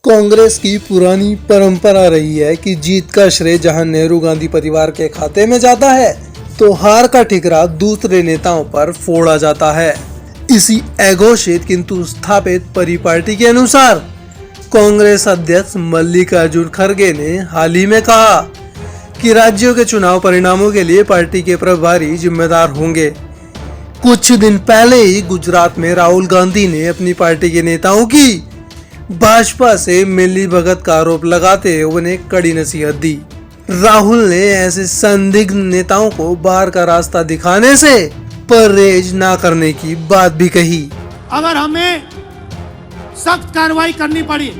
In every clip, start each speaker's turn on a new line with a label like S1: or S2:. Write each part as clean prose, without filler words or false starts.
S1: कांग्रेस की पुरानी परंपरा रही है कि जीत का श्रेय जहां नेहरू गांधी परिवार के खाते में जाता है तो हार का ठिकरा दूसरे नेताओं पर फोड़ा जाता है। इसी अघोषित किंतु स्थापित परिपाटी के अनुसार कांग्रेस अध्यक्ष मल्लिकार्जुन खड़गे ने हाल ही में कहा कि राज्यों के चुनाव परिणामों के लिए पार्टी के प्रभारी जिम्मेदार होंगे। कुछ दिन पहले ही गुजरात में राहुल गांधी ने अपनी पार्टी के नेताओं की भाजपा से मिलीभगत का आरोप लगाते हुए उन्हें कड़ी नसीहत दी। राहुल ने ऐसे संदिग्ध नेताओं को बाहर का रास्ता दिखाने से परहेज ना करने की बात भी कही।
S2: अगर हमें सख्त कार्रवाई करनी पड़ी,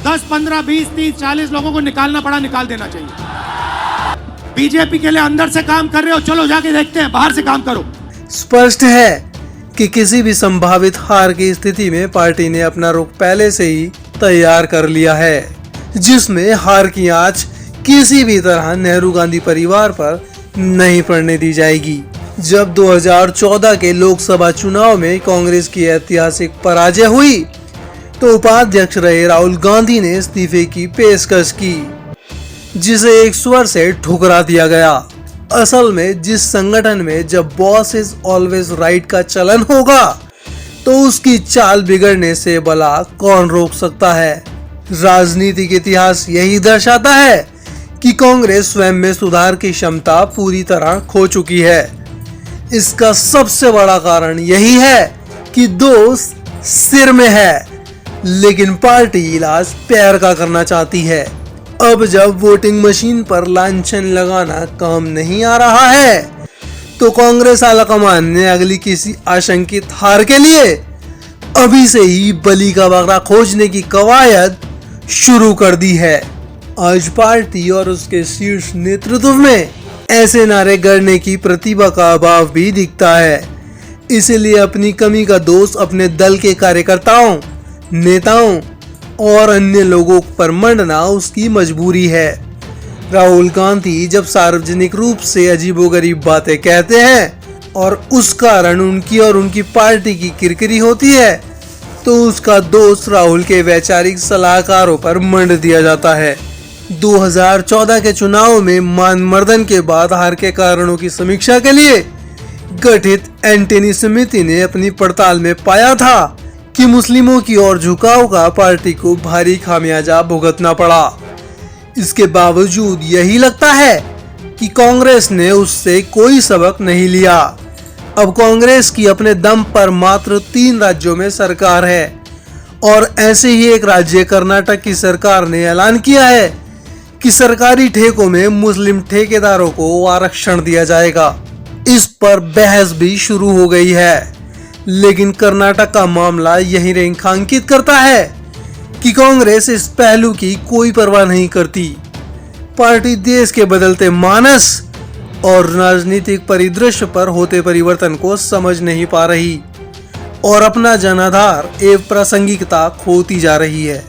S2: 10, 15, 20, 30, 40 लोगों को निकालना पड़ा, निकाल देना चाहिए। बीजेपी के लिए अंदर से काम कर रहे हो, चलो जाके देखते हैं, बाहर से काम करो।
S1: स्पष्ट है कि किसी भी संभावित हार की स्थिति में पार्टी ने अपना रुख पहले से ही तैयार कर लिया है, जिसमें हार की आंच किसी भी तरह नेहरू गांधी परिवार पर नहीं पड़ने दी जाएगी। जब 2014 के लोकसभा चुनाव में कांग्रेस की ऐतिहासिक पराजय हुई तो उपाध्यक्ष रहे राहुल गांधी ने इस्तीफे की पेशकश की, जिसे एक स्वर से ठुकरा दिया गया। असल में जिस संगठन में जब बॉस इज ऑलवेज राइट का चलन होगा तो उसकी चाल बिगड़ने से भला कौन रोक सकता है। राजनीतिक इतिहास यही दर्शाता है कि कांग्रेस स्वयं में सुधार की क्षमता पूरी तरह खो चुकी है। इसका सबसे बड़ा कारण यही है कि दोष सिर में है, लेकिन पार्टी इलाज पैर का करना चाहती है। अब जब वोटिंग मशीन पर लांछन लगाना काम नहीं आ रहा है तो कांग्रेस आलाकमान ने अगली किसी आशंकित हार के लिए अभी से ही बलि का बकरा खोजने की कवायद शुरू कर दी है। आज पार्टी और उसके शीर्ष नेतृत्व में ऐसे नारे गढ़ने की प्रतिभा का अभाव भी दिखता है। इसलिए अपनी कमी का दोष अपने दल के कार्यकर्ताओं, नेताओं और अन्य लोगों पर मंडना उसकी मजबूरी है। राहुल गांधी जब सार्वजनिक रूप से अजीबोगरीब बातें कहते हैं और उस कारण उनकी और उनकी पार्टी की किरकिरी होती है तो उसका दोष राहुल के वैचारिक सलाहकारों पर मंड दिया जाता है। 2014 के चुनाव में मानमर्दन के बाद हार के कारणों की समीक्षा के लिए गठित एंटनी समिति ने अपनी पड़ताल में पाया था कि मुस्लिमों की ओर झुकाव का पार्टी को भारी खामियाजा भुगतना पड़ा। इसके बावजूद यही लगता है कि कांग्रेस ने उससे कोई सबक नहीं लिया। अब कांग्रेस की अपने दम पर मात्र 3 राज्यों में सरकार है और ऐसे ही एक राज्य कर्नाटक की सरकार ने ऐलान किया है कि सरकारी ठेकों में मुस्लिम ठेकेदारों को आरक्षण दिया जाएगा। इस पर बहस भी शुरू हो गई है, लेकिन कर्नाटक का मामला यही रेखांकित करता है कि कांग्रेस इस पहलू की कोई परवाह नहीं करती। पार्टी देश के बदलते मानस और राजनीतिक परिदृश्य पर होते परिवर्तन को समझ नहीं पा रही और अपना जनाधार एवं प्रासंगिकता खोती जा रही है।